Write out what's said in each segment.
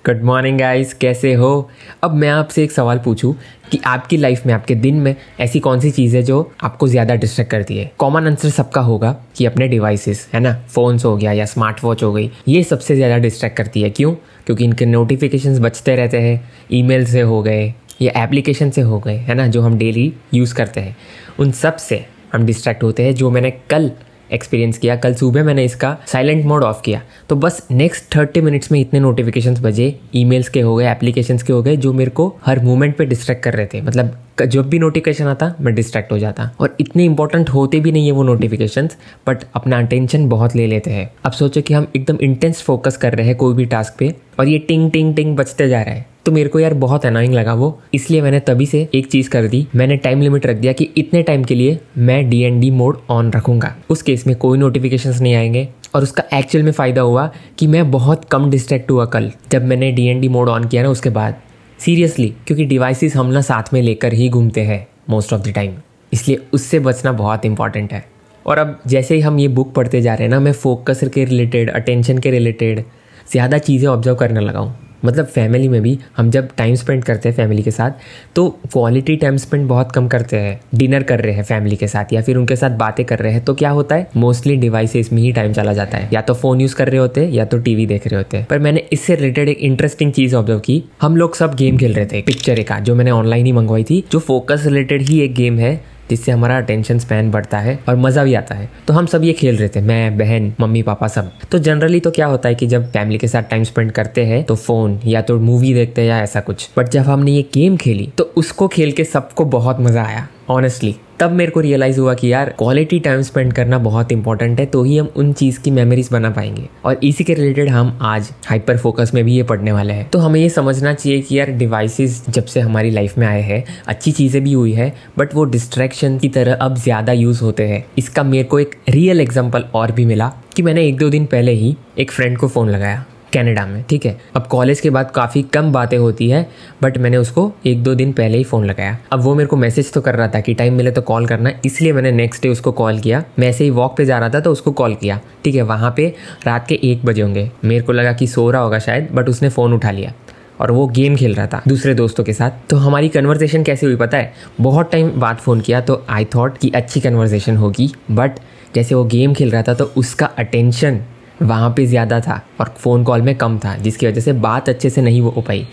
Good morning guys, कैसे हो। अब मैं आपसे एक सवाल पूछूं कि आपकी लाइफ में, आपके दिन में ऐसी कौन सी चीज़ है जो आपको ज़्यादा डिस्ट्रैक्ट करती है। कॉमन आंसर सबका होगा कि अपने डिवाइसेस, है ना, फ़ोन्स हो गया या स्मार्ट वॉच हो गई, ये सबसे ज़्यादा डिस्ट्रैक्ट करती है। क्यों? क्योंकि इनके नोटिफिकेशंस बजते रहते हैं, ईमेल से हो गए या एप्लीकेशन से हो गए, है ना, जो हम डेली यूज़ करते हैं, उन सब से हम डिस्ट्रैक्ट होते हैं। जो मैंने कल एक्सपीरियंस किया, कल सुबह मैंने इसका साइलेंट मोड ऑफ किया तो बस नेक्स्ट 30 मिनट्स में इतने नोटिफिकेशंस बजे, ईमेल्स के हो गए, एप्लीकेशंस के हो गए, जो मेरे को हर मोमेंट पे डिस्ट्रैक्ट कर रहे थे। मतलब जब भी नोटिफिकेशन आता मैं डिस्ट्रैक्ट हो जाता, और इतने इंपॉर्टेंट होते भी नहीं है वो नोटिफिकेशंस, बट अपना अटेंशन बहुत ले लेते हैं। अब सोचो कि हम एकदम इंटेंस फोकस कर रहे हैं कोई भी टास्क पे और ये टिंग टिंग टिंग बजते जा रहा है, तो मेरे को यार बहुत अनोइंग लगा वो। इसलिए मैंने तभी से एक चीज़ कर दी, मैंने टाइम लिमिट रख दिया कि इतने टाइम के लिए मैं DND मोड ऑन रखूँगा। उस केस में कोई नोटिफिकेशंस नहीं आएंगे, और उसका एक्चुअल में फ़ायदा हुआ कि मैं बहुत कम डिस्ट्रैक्ट हुआ कल जब मैंने DND मोड ऑन किया ना उसके बाद, सीरियसली। क्योंकि डिवाइसेस हम ना साथ में लेकर ही घूमते हैं मोस्ट ऑफ द टाइम, इसलिए उससे बचना बहुत इंपॉर्टेंट है। और अब जैसे ही हम ये बुक पढ़ते जा रहे हैं ना, मैं फोकस के रिलेटेड, अटेंशन के रिलेटेड ज़्यादा चीज़ें ऑब्जर्व करने लगा हूँ। मतलब फैमिली में भी हम जब टाइम स्पेंड करते हैं फैमिली के साथ, तो क्वालिटी टाइम स्पेंड बहुत कम करते हैं। डिनर कर रहे हैं फैमिली के साथ या फिर उनके साथ बातें कर रहे हैं, तो क्या होता है, मोस्टली डिवाइसेस में ही टाइम चला जाता है। या तो फ़ोन यूज़ कर रहे होते हैं या तो टीवी देख रहे होते हैं। पर मैंने इससे रिलेटेड एक इंटरेस्टिंग चीज़ ऑब्जर्व की। हम लोग सब गेम खेल रहे थे, पिक्चर का जो मैंने ऑनलाइन ही मंगवाई थी, जो फोकस रिलेटेड ही एक गेम है जिससे हमारा अटेंशन स्पैन बढ़ता है और मज़ा भी आता है। तो हम सब ये खेल रहे थे, मैं, बहन, मम्मी, पापा सब। तो जनरली तो क्या होता है कि जब फैमिली के साथ टाइम स्पेंड करते हैं तो फ़ोन या तो मूवी देखते हैं या ऐसा कुछ। बट जब हमने ये गेम खेली तो उसको खेल के सबको बहुत मज़ा आया ऑनेस्टली। तब मेरे को रियलाइज़ हुआ कि यार क्वालिटी टाइम स्पेंड करना बहुत इंपॉर्टेंट है, तो ही हम उन चीज़ की मेमोरीज बना पाएंगे। और इसी के रिलेटेड हम आज हाइपर फोकस में भी ये पढ़ने वाले हैं। तो हमें ये समझना चाहिए कि यार डिवाइसेस जब से हमारी लाइफ में आए हैं, अच्छी चीज़ें भी हुई है, बट वो डिस्ट्रैक्शन की तरह अब ज़्यादा यूज़ होते हैं। इसका मेरे को एक रियल एग्जाम्पल और भी मिला कि मैंने 1-2 दिन पहले ही एक फ्रेंड को फ़ोन लगाया कनाडा में, ठीक है। अब कॉलेज के बाद काफ़ी कम बातें होती है, बट मैंने उसको 1-2 दिन पहले ही फ़ोन लगाया। अब वो मेरे को मैसेज तो कर रहा था कि टाइम मिले तो कॉल करना, इसलिए मैंने नेक्स्ट डे उसको कॉल किया। मैं ऐसे ही वॉक पे जा रहा था तो उसको कॉल किया, ठीक है। वहाँ पे रात के 1 बजे होंगे, मेरे को लगा कि सो रहा होगा शायद, बट उसने फ़ोन उठा लिया और वो गेम खेल रहा था दूसरे दोस्तों के साथ। तो हमारी कन्वर्सेशन कैसे हुई पता है, बहुत टाइम बाद फ़ोन किया तो आई थॉट कि अच्छी कन्वर्सेशन होगी, बट जैसे वो गेम खेल रहा था तो उसका अटेंशन वहाँ पे ज़्यादा था और फ़ोन कॉल में कम था, जिसकी वजह से बात अच्छे से नहीं हो पाई।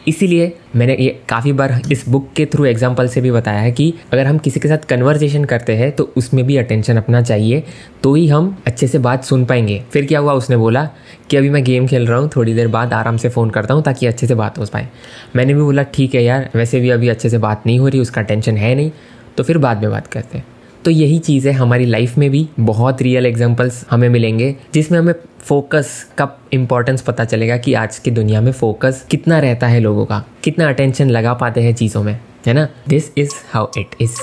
इसीलिए मैंने ये काफ़ी बार इस बुक के थ्रू एग्जांपल से भी बताया है कि अगर हम किसी के साथ कन्वर्सेशन करते हैं तो उसमें भी अटेंशन अपना चाहिए, तो ही हम अच्छे से बात सुन पाएंगे। फिर क्या हुआ, उसने बोला कि अभी मैं गेम खेल रहा हूँ, थोड़ी देर बाद आराम से फ़ोन करता हूँ ताकि अच्छे से बात हो पाए। मैंने भी बोला ठीक है यार, वैसे भी अभी अच्छे से बात नहीं हो रही, उसका टेंशन है नहीं, तो फिर बाद में बात करते हैं। तो यही चीज़ है, हमारी लाइफ में भी बहुत रियल एग्जांपल्स हमें मिलेंगे जिसमें हमें फोकस का इम्पोर्टेंस पता चलेगा कि आज की दुनिया में फोकस कितना रहता है लोगों का, कितना अटेंशन लगा पाते हैं चीज़ों में, है ना। This is how it is.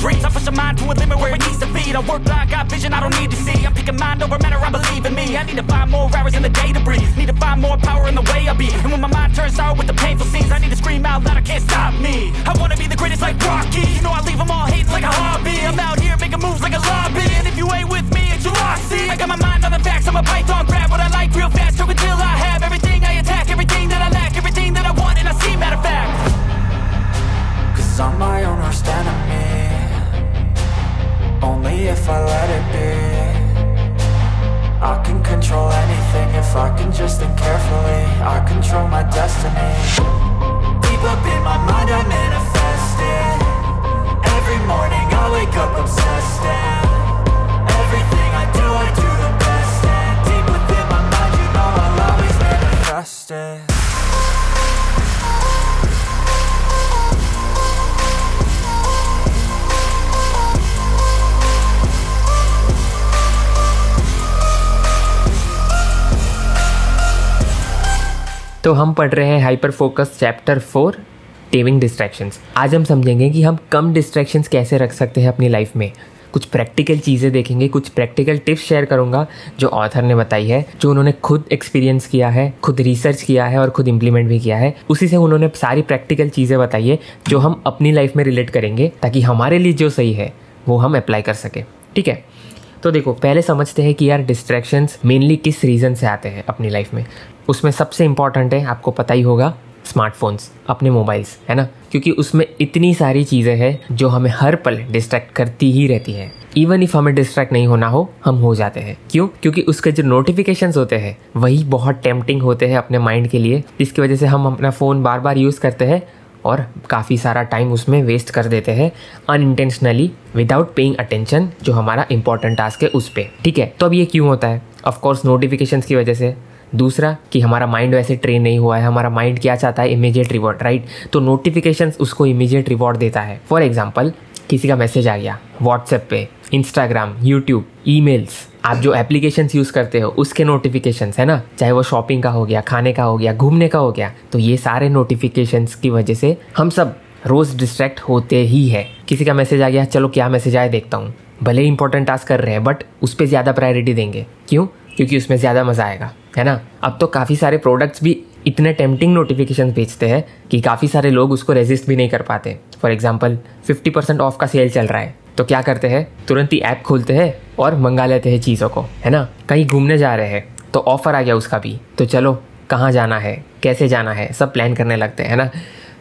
Dreams, I push a mind to a limit where it needs to be. Don't work blind, got vision I don't need to see. I'm picking mind over matter, I believe in me. I need to find more hours in the day to breathe. Need to find more power in the way I be. And when my mind turns sour with the painful scenes, I need to scream out loud, I can't stop me. I wanna be the greatest like Rocky. You know I leave them all hating like a hobby. I'm out here making moves like a lobby. And if you ain't with me, it's your loss, see. I got my mind on the facts, I'm a python, grab what I like real fast. Choke until I have everything I attack, everything that I lack, everything that I want and I see, matter of fact. Cause I'm my own worst enemy. Only if I let it be. I can control anything if I can just think carefully. I control my destiny. Deep up in my mind I manifest it. Every morning I wake up obsessed, and everything I do the best. And deep within my mind you know I'll always manifest it. तो हम पढ़ रहे हैं hyper focus chapter 4, taming distractions. आज हम समझेंगे कि हम कम डिस्ट्रैक्शंस कैसे रख सकते हैं अपनी लाइफ में। कुछ प्रैक्टिकल चीज़ें देखेंगे, कुछ प्रैक्टिकल टिप्स शेयर करूंगा जो ऑथर ने बताई है, जो उन्होंने खुद एक्सपीरियंस किया है, खुद रिसर्च किया है और खुद इम्प्लीमेंट भी किया है। उसी से उन्होंने सारी प्रैक्टिकल चीज़ें बताई है जो हम अपनी लाइफ में रिलेट करेंगे, ताकि हमारे लिए जो सही है वो हम अप्लाई कर सकें, ठीक है। तो देखो पहले समझते हैं कि यार डिस्ट्रैक्शंस मेनली किस रीज़न से आते हैं अपनी लाइफ में। उसमें सबसे इम्पॉर्टेंट है, आपको पता ही होगा, स्मार्टफोन्स, अपने मोबाइल्स, है ना, क्योंकि उसमें इतनी सारी चीज़ें हैं जो हमें हर पल डिस्ट्रैक्ट करती ही रहती है। इवन इफ हमें डिस्ट्रैक्ट नहीं होना हो, हम हो जाते हैं। क्यों? क्योंकि उसके जो नोटिफिकेशंस होते हैं वही बहुत टेम्पटिंग होते हैं अपने माइंड के लिए, जिसकी वजह से हम अपना फ़ोन बार बार यूज़ करते हैं और काफ़ी सारा टाइम उसमें वेस्ट कर देते हैं अनइंटेंशनली, विदाउट पेइंग अटेंशन जो हमारा इंपॉर्टेंट टास्क है उस पर। ठीक है, तो अब ये क्यों होता है? ऑफकोर्स नोटिफिकेशंस की वजह से। दूसरा कि हमारा माइंड वैसे ट्रेन नहीं हुआ है, हमारा माइंड क्या चाहता है? Immediate reward, right? तो नोटिफिकेशंस उसको इमीडिएट रिवॉर्ड देता है। फॉर एग्जांपल, किसी का मैसेज आ गया व्हाट्सएप पे, इंस्टाग्राम, यूट्यूब, ईमेल्स, आप जो एप्लीकेशंस यूज़ करते हो उसके नोटिफिकेशंस, है ना, चाहे वो शॉपिंग का हो गया, खाने का हो गया, घूमने का हो गया, तो ये सारे नोटिफिकेशंस की वजह से हम सब रोज़ डिस्ट्रैक्ट होते ही है। किसी का मैसेज आ गया, चलो क्या मैसेज आया देखता हूँ, भले ही इंपॉर्टेंट टास्क कर रहे हैं बट उस पर ज़्यादा प्रायोरिटी देंगे। क्यों? क्योंकि उसमें ज़्यादा मज़ा आएगा, है ना। अब तो काफ़ी सारे प्रोडक्ट्स भी इतने टेम्पटिंग नोटिफिकेशन भेजते हैं कि काफ़ी सारे लोग उसको रेजिस्ट भी नहीं कर पाते। फॉर एग्जांपल 50% ऑफ का सेल चल रहा है, तो क्या करते हैं? तुरंत ही ऐप खोलते हैं और मंगा लेते हैं चीज़ों को, है ना। कहीं घूमने जा रहे हैं तो ऑफ़र आ गया उसका भी, तो चलो कहाँ जाना है, कैसे जाना है, सब प्लान करने लगते हैं, है ना।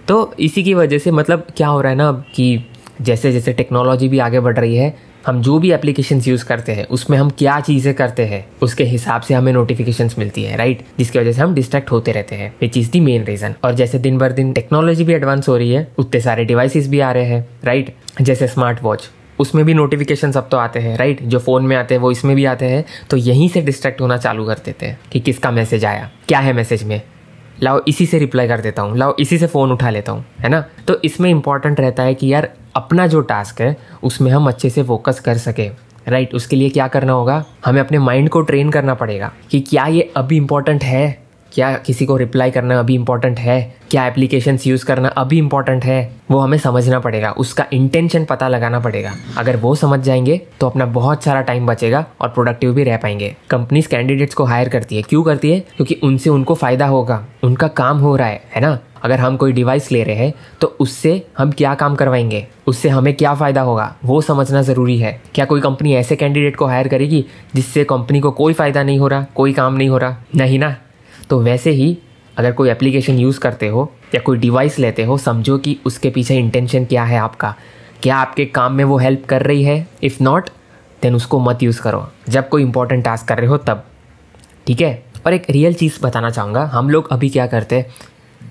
तो इसी की वजह से मतलब क्या हो रहा है ना कि जैसे जैसे टेक्नोलॉजी भी आगे बढ़ रही है, हम जो भी एप्लीकेशंस यूज़ करते हैं उसमें हम क्या चीज़ें करते हैं उसके हिसाब से हमें नोटिफिकेशंस मिलती है, राइट, जिसकी वजह से हम डिस्ट्रैक्ट होते रहते हैं, which is the main reason. और जैसे दिन भर दिन टेक्नोलॉजी भी एडवांस हो रही है, उतने सारे डिवाइसेस भी आ रहे हैं, राइट। जैसे स्मार्ट वॉच, उसमें भी नोटिफिकेशन अब तो आते हैं, राइट, जो फ़ोन में आते हैं वो इसमें भी आते हैं, तो यहीं से डिस्ट्रैक्ट होना चालू कर देते हैं कि किसका मैसेज आया, क्या है मैसेज में, लाओ इसी से रिप्लाई कर देता हूँ, लाओ इसी से फ़ोन उठा लेता हूँ, है ना। तो इसमें इंपॉर्टेंट रहता है कि यार अपना जो टास्क है उसमें हम अच्छे से फोकस कर सके, राइट। उसके लिए क्या करना होगा? हमें अपने माइंड को ट्रेन करना पड़ेगा कि क्या ये अभी इम्पॉर्टेंट है, क्या किसी को रिप्लाई करना अभी इम्पॉर्टेंट है, क्या एप्लीकेशंस यूज़ करना अभी इम्पॉर्टेंट है, वो हमें समझना पड़ेगा, उसका इंटेंशन पता लगाना पड़ेगा। अगर वो समझ जाएंगे तो अपना बहुत सारा टाइम बचेगा और प्रोडक्टिव भी रह पाएंगे। कंपनीज कैंडिडेट्स को हायर करती है, क्यों करती है? क्योंकि उनसे उनको फ़ायदा होगा, उनका काम हो रहा है ना। अगर हम कोई डिवाइस ले रहे हैं तो उससे हम क्या काम करवाएंगे, उससे हमें क्या फ़ायदा होगा, वो समझना ज़रूरी है। क्या कोई कंपनी ऐसे कैंडिडेट को हायर करेगी जिससे कंपनी को कोई फ़ायदा नहीं हो रहा, कोई काम नहीं हो रहा? नहीं ना। तो वैसे ही अगर कोई एप्लीकेशन यूज़ करते हो या कोई डिवाइस लेते हो, समझो कि उसके पीछे इंटेंशन क्या है आपका, क्या आपके काम में वो हेल्प कर रही है। इफ़ नॉट देन उसको मत यूज़ करो जब कोई इंपॉर्टेंट टास्क कर रहे हो तब, ठीक है। और एक रियल चीज़ बताना चाहूँगा, हम लोग अभी क्या करते हैं,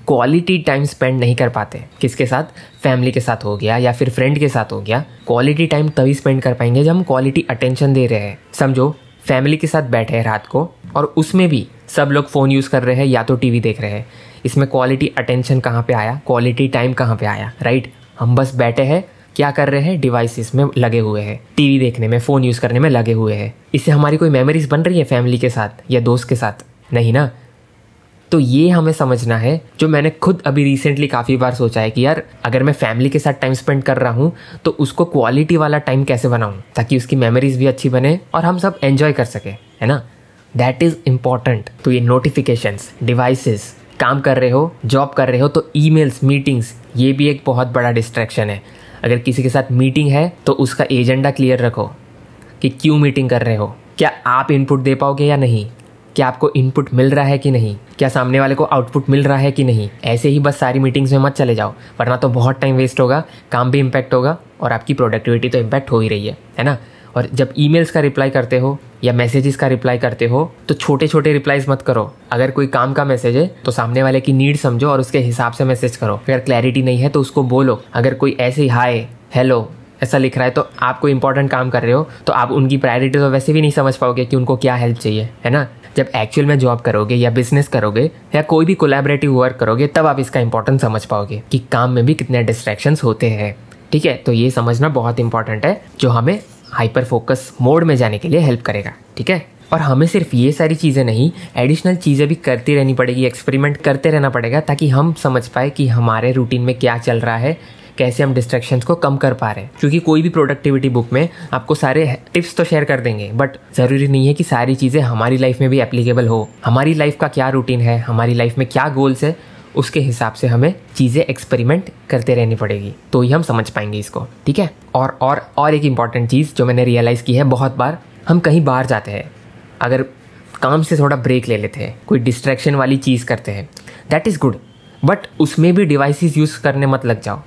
क्वालिटी टाइम स्पेंड नहीं कर पाते। किसके साथ? फैमिली के साथ हो गया या फिर फ्रेंड के साथ हो गया। क्वालिटी टाइम तभी स्पेंड कर पाएंगे जब हम क्वालिटी अटेंशन दे रहे हैं। समझो फैमिली के साथ बैठे हैं रात को और उसमें भी सब लोग फ़ोन यूज़ कर रहे हैं या तो टीवी देख रहे हैं, इसमें क्वालिटी अटेंशन कहाँ पे आया, क्वालिटी टाइम कहाँ पे आया, राइट। हम बस बैठे हैं, क्या कर रहे हैं, डिवाइसेस में लगे हुए हैं, टीवी देखने में, फ़ोन यूज़ करने में लगे हुए हैं। इससे हमारी कोई मेमोरीज बन रही है फैमिली के साथ या दोस्त के साथ? नहीं ना। तो ये हमें समझना है, जो मैंने खुद अभी रिसेंटली काफ़ी बार सोचा है कि यार अगर मैं फैमिली के साथ टाइम स्पेंड कर रहा हूँ तो उसको क्वालिटी वाला टाइम कैसे बनाऊँ ताकि उसकी मेमोरीज भी अच्छी बने और हम सब एंजॉय कर सके, है ना। That is important. तो ये नोटिफिकेशंस, डिवाइसेस, काम कर रहे हो, जॉब कर रहे हो तो ईमेल्स, मीटिंग्स, ये भी एक बहुत बड़ा डिस्ट्रैक्शन है। अगर किसी के साथ मीटिंग है तो उसका एजेंडा क्लियर रखो कि क्यों मीटिंग कर रहे हो, क्या आप इनपुट दे पाओगे या नहीं, क्या आपको इनपुट मिल रहा है कि नहीं, क्या सामने वाले को आउटपुट मिल रहा है कि नहीं। ऐसे ही बस सारी मीटिंग्स में मत चले जाओ, वरना तो बहुत टाइम वेस्ट होगा, काम भी इम्पैक्ट होगा और आपकी प्रोडक्टिविटी तो इम्पैक्ट हो ही रही है ना। और जब ईमेल्स का रिप्लाई करते हो या मैसेजेस का रिप्लाई करते हो तो छोटे छोटे रिप्लाईज मत करो। अगर कोई काम का मैसेज है तो सामने वाले की नीड समझो और उसके हिसाब से मैसेज करो। अगर क्लैरिटी नहीं है तो उसको बोलो। अगर कोई ऐसे ही हाय हेलो ऐसा लिख रहा है तो आप कोई इंपॉर्टेंट काम कर रहे हो तो आप उनकी प्रायोरिटी तो वैसे भी नहीं समझ पाओगे कि उनको क्या हेल्प चाहिए, है ना। जब एक्चुअल में जॉब करोगे या बिजनेस करोगे या कोई भी कोलैबोरेटिव वर्क करोगे तब आप इसका इंपॉर्टेंस समझ पाओगे कि काम में भी कितने डिस्ट्रैक्शंस होते हैं, ठीक है। तो ये समझना बहुत इंपॉर्टेंट है जो हमें हाइपर फोकस मोड में जाने के लिए हेल्प करेगा, ठीक है। और हमें सिर्फ ये सारी चीज़ें नहीं, एडिशनल चीज़ें भी करती रहनी पड़ेगी, एक्सपेरिमेंट करते रहना पड़ेगा ताकि हम समझ पाए कि हमारे रूटीन में क्या चल रहा है, कैसे हम डिस्ट्रैक्शंस को कम कर पा रहे हैं। क्योंकि कोई भी प्रोडक्टिविटी बुक में आपको सारे टिप्स तो शेयर कर देंगे बट ज़रूरी नहीं है कि सारी चीज़ें हमारी लाइफ में भी एप्लीकेबल हो। हमारी लाइफ का क्या रूटीन है, हमारी लाइफ में क्या गोल्स है, उसके हिसाब से हमें चीज़ें एक्सपेरिमेंट करते रहनी पड़ेगी, तो ही हम समझ पाएंगे इसको, ठीक है। और एक इम्पॉर्टेंट चीज़ जो मैंने रियलाइज़ की है बहुत बार हम कहीं बाहर जाते हैं, अगर काम से थोड़ा ब्रेक ले लेते हैं, कोई डिस्ट्रैक्शन वाली चीज़ करते हैं, दैट इज़ गुड, बट उसमें भी डिवाइसेस यूज़ करने मत लग जाओ।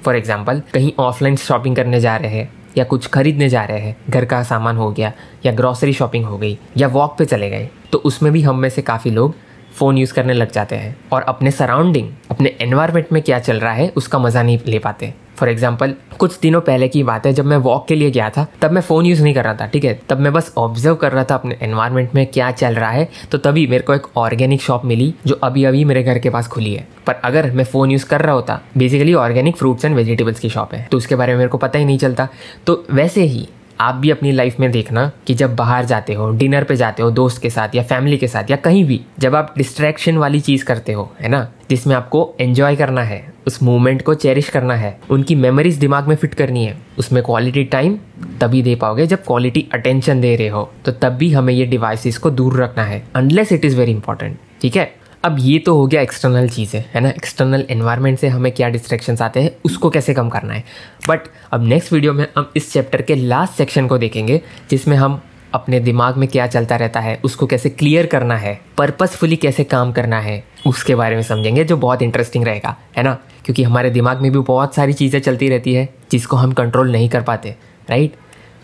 फॉर एग्जांपल कहीं ऑफलाइन शॉपिंग करने जा रहे हैं या कुछ खरीदने जा रहे हैं, घर का सामान हो गया या ग्रॉसरी शॉपिंग हो गई या वॉक पे चले गए, तो उसमें भी हम में से काफ़ी लोग फ़ोन यूज़ करने लग जाते हैं और अपने सराउंडिंग, अपने एनवायरनमेंट में क्या चल रहा है उसका मज़ा नहीं ले पाते। फॉर एग्जाम्पल कुछ दिनों पहले की बात है, जब मैं वॉक के लिए गया था तब मैं फ़ोन यूज़ नहीं कर रहा था, ठीक है, तब मैं बस ऑब्जर्व कर रहा था अपने एनवायरनमेंट में क्या चल रहा है। तो तभी मेरे को एक ऑर्गेनिक शॉप मिली जो अभी अभी मेरे घर के पास खुली है। पर अगर मैं फ़ोन यूज़ कर रहा होता, basically organic fruits and vegetables की शॉप है, तो उसके बारे में मेरे को पता ही नहीं चलता। तो वैसे ही आप भी अपनी लाइफ में देखना कि जब बाहर जाते हो, डिनर पे जाते हो दोस्त के साथ या फैमिली के साथ या कहीं भी, जब आप डिस्ट्रैक्शन वाली चीज़ करते हो, है ना, जिसमें आपको एंजॉय करना है, उस मोमेंट को चेरिश करना है, उनकी मेमोरीज दिमाग में फिट करनी है, उसमें क्वालिटी टाइम तभी दे पाओगे जब क्वालिटी अटेंशन दे रहे हो। तो तब भी हमें ये डिवाइसेस को दूर रखना है, unless it is very important, ठीक है। अब ये तो हो गया एक्सटर्नल चीज़ें, है ना, एक्सटर्नल एनवायरनमेंट से हमें क्या डिस्ट्रैक्शंस आते हैं, उसको कैसे कम करना है। बट अब नेक्स्ट वीडियो में हम इस चैप्टर के लास्ट सेक्शन को देखेंगे, जिसमें हम अपने दिमाग में क्या चलता रहता है उसको कैसे क्लियर करना है, पर्पसफुली कैसे काम करना है, उसके बारे में समझेंगे, जो बहुत इंटरेस्टिंग रहेगा, है ना, क्योंकि हमारे दिमाग में भी बहुत सारी चीज़ें चलती रहती है जिसको हम कंट्रोल नहीं कर पाते, राइट।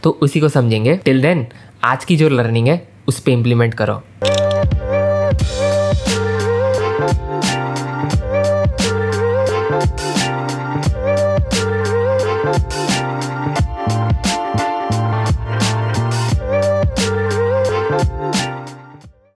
तो उसी को समझेंगे। टिल देन आज की जो लर्निंग है उस पर इम्प्लीमेंट करो।